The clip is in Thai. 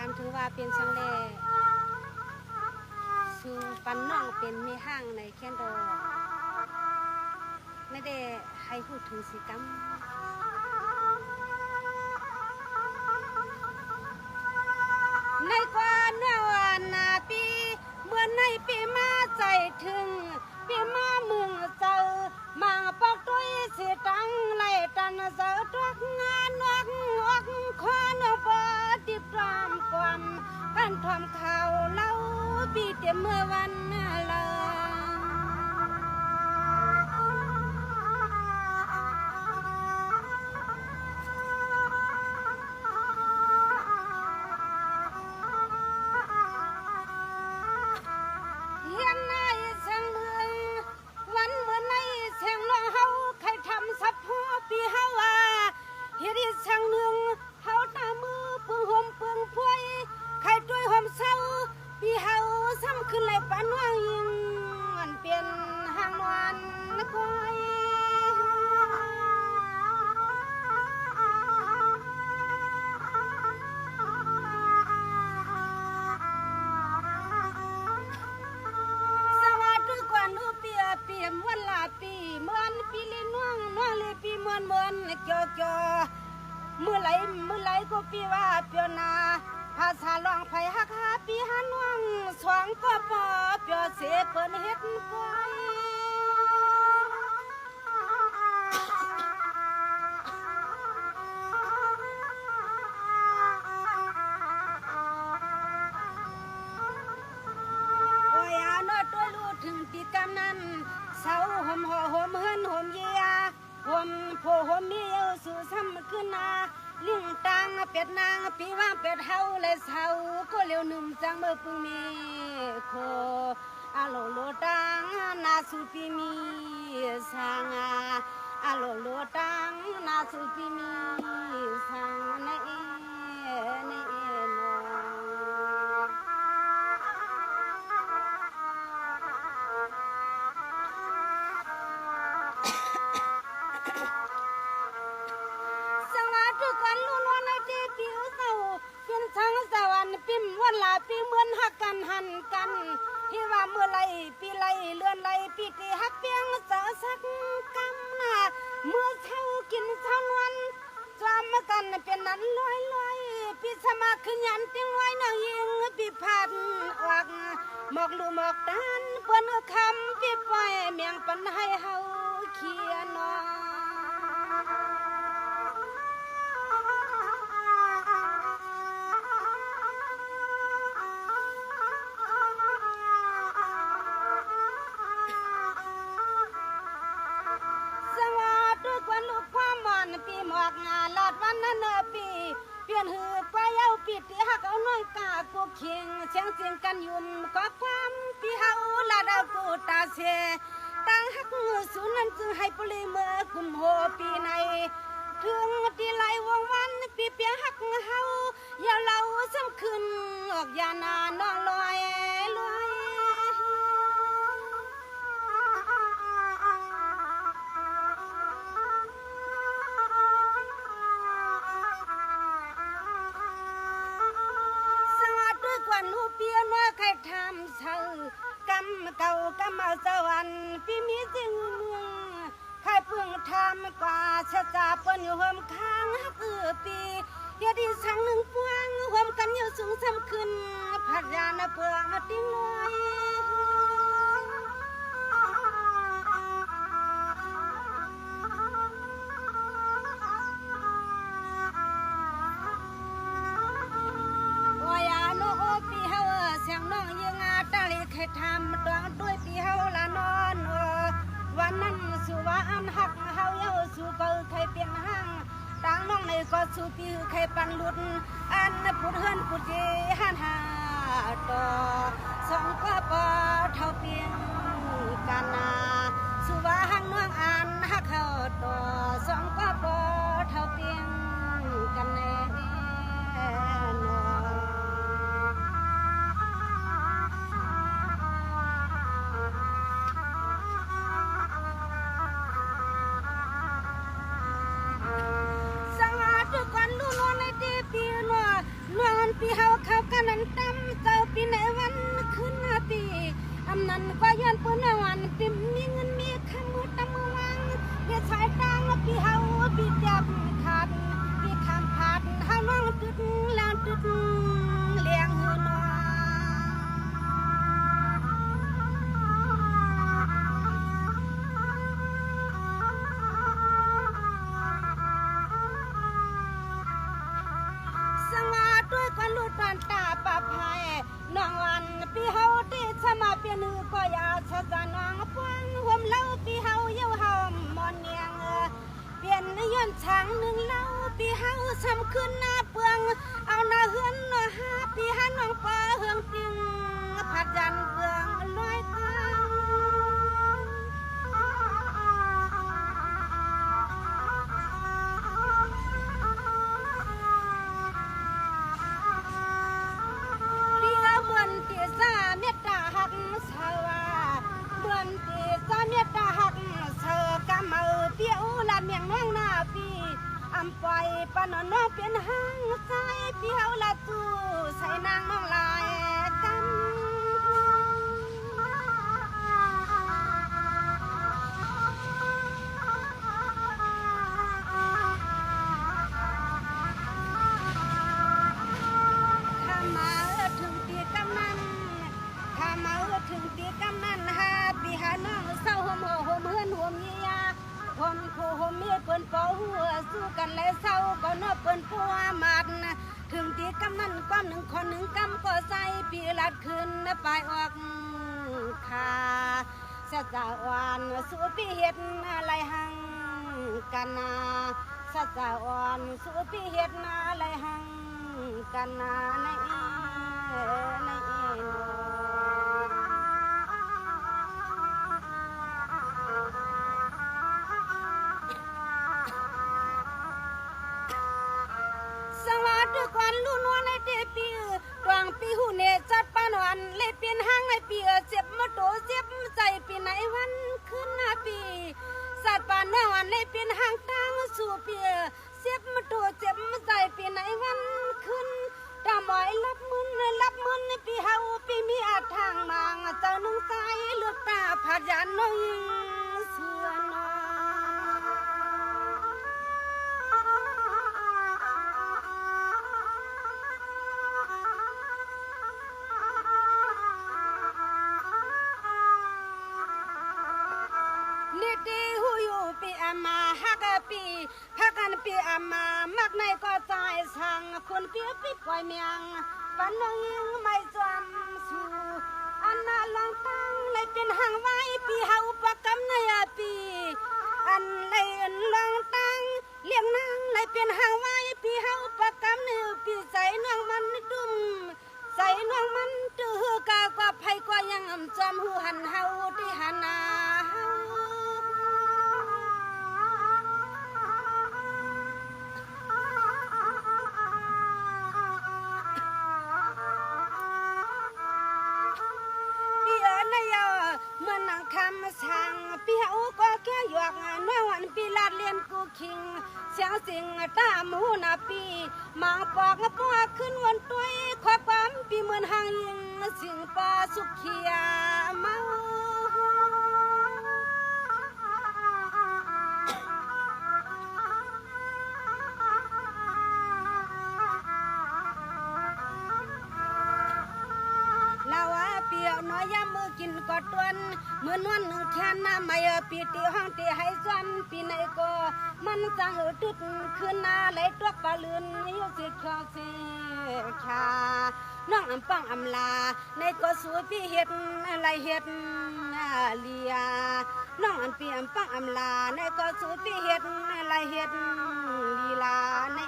ามถึงว่าเป็นช่างแล่สู่ปันน้องเป็นมีห้างในแคนดอไม่ได้ให้พูดถึงสิกรรมในกว่าเนื้อวันนาปีเมื่อในปีมาใจถึงปีมามึงเจอมาปอกตุ้ยสิตังไล่ตันเจอตัวงานวักคอนบดิบรามความกันทอมข่าวเล่าปีเต็มเมื่อวันละขึ้นเลยปานว่ายิงมันเปลี่ยนหางนวลนะก้อยสวัสดีกว่านูเปียเปียมวันลาปีเหมือนปีลิน้องน้องเลยปีเหมือนเกี่ยวเมื่อไหรก็ปีว่าเปียวนาภาษาลองไผฮักหาปีหาน้องสองก็ปอเปียวเสเปิ้นเฮ็ดก้อยโอ้ยอาโนตัวรู้ถึงปีกำนั้นเสาห่มห่อห่มเฮินห่มเยียห่มโพห่มเมียวสู่ซ้ำขึ้นนาลิงตังเป็ดนางปีว่าเป็ดเฮาเลยเฮาก็เร็วหนุ่มจังเมื่อปุ่งมีโคอาโลโลตังนาสุปีมีสังอาโลโลตังนาสุปีมีสังในโนปิมวันลาปีเหมือนหักกันหันกันที่ว่าเมื่อไรปีไรเลื่อนไรปีที่หักเปียงเจอสักกำนาเมื่อเช้ากินเช้าวันจำมากันเป็นนั้นลอยปีสมาขึ้นยันติ้งไว้นางยิงปีพันออกหมอกลูหมอกตานเปิ้นคำปีปล่อยเมียงปันให้เฮาเขียนนอปีหมอกงาลอดวันนั้นเนอปีเปลี่ยนหือไปเอาปีที่หักเอาน้อยกากูเคียงเสียงกันยุ่นก็ความปีเฮาลาดาวกูตาเสตั้งหักมือสูนั้นจึงให้ปลีเมื่อกุมโหปีในถึงตีไหลวงวันปีเปียหักเฮาอย่าเล่าซ้ำขึ้นออกยานาน้องลอยลูกเปียน้อยใครทำเธอกำเก่ากำมาสวรรค์พี่มีจริงใครเพิ่งทำกว่าชะตาเปิ้นอยู่ห่มข้างฮักปีเฮียดีสังหนึ่งพวงห่มกันอยู่สูงซ้ำขึ้นพัดยานะเปืองติ้งลอยเสียงน้องยังอาตาลีเคยทำดวงด้วยปีเฮาละนอนวันนั้นสู่ว่าอันหักเฮาเยาสู่ก็เคยเปลี่ยนห้างต่างน้องในก็สู่ปีเคยปันหลุดอันพูดเฮือนพูดเยหันหาต่อสองก็ปอเท่าเพียงกันนาสู่ว่าหังน้องอันหักเฮาต่อสองก็ปอเท่าเพียงกันแน่ปีเฮาค ำนั้นก็ย้อนปืนวันปิมมีเงินมีคำมือตำมือวังเดี๋ยวสายตางปีเฮาปีจับขาดปีคำขาดเฮาน้องตึดลางตึดเลี้ยงหือนอสมาด้วยกันลุดกันตาปะพายน้องวันปีเฮาที่สมาเปียนือก็อยาชะจานน้องพวงห่มเล่าปีเฮาเย้าเฮามอนเนียงเปลี่ยนย้อนช้างหนึ่งเล่าปีเฮาช้ำขึ้นหน้าเปืองเอาหน้าเฮือนหน้าหาปีหาน้องปอเฮืองติงผัดยันเปืองลอยตาเมตตาหักเสวาเดือนตีสาเมตตาหักเสกำมือเปียวลาเมียงน้องหน้าปีอำปล่อยปนน้องเป็นหางใส่เปียวละตู้ใส่นางน้องลายกันข้ามาถึงตีกำนันข้ามาถึงตีกำนันหาปีหาน้องเศร้าห่มห่มเฮือนห่มเยียห่มคู่ห่มเมียเปิ้นเป่าหัวสู้กันและเศร้าก็นอเปิ้นปัวมัดถึงตีกำนันความหนึ่งคนหนึ่งกำก็ใส่ปีลัดขึ้นไปออกขาสะจาวานสู้ปีเฮ็ดอะไรหังกันนาสะจาวานสู้ปีเฮ็ดอะไรหังกันนาในสวัสดีก่อนลู่นวลในเดปีดวงปีหูเนจัดปานวันเลยเป็นห้างในปีเจ็บมาโตเจ็บใจปีไหนวันขึ้นหน้าปีสัตว์ปานวันเลยเป็นห้างตั้งสู่ปีเจ็บมาโตเจ็บใจปีไหนวันขึ้นตาหมอยรับมือในปีเฮาปีมีอาทางมางเจ้านุ่งใจเลือกตาผายันน้องยิงเสือนอดีหูอยู่ปีอามาฮักปีฮักกันปีอามามักในก็ใจสั่งคนเปียปีปล่อยเมียงปันน้องยิงไม่จำสู่อันน่าลองตั้งเลยเป็นหางไว้ปีเฮาปะกำในปีอันเลยลองตั้งเลี้ยงนางเลยเป็นหางไว้ปีเฮาปะกำในปีใส่น้องมันดุมใส่น้องมันตื้อกากว่าไผก็ยังจำหูหันเฮาที่หันนาเมื่อนางคำสั่งปีเฮาก็แค่หยอกน้องวันปีลาดเลียนกูคิงเสียงสิงตาหมูนาปีมางปอกปัวขึ้นวันตุ้ยขอความปีเหมือนหางยิงสิงปลาสุขเขียเมาเปียวน้อยยามมือกินกอดตวนมือนวลหนึ่งแค่น้ำไม่ปีตีห้องตีให้ซ้ำปีไหนก็มันจังตุดขึ้นหน้าไหลตัวปลาลื่นยุสิคอเสียขาน้องอำปังอำลาในก็สู้พี่เฮ็ดอะไรเฮ็ดเลียน้องอันปีอำปังอำลาในก็สู้พี่เฮ็ดอะไรเฮ็ดลีลาใน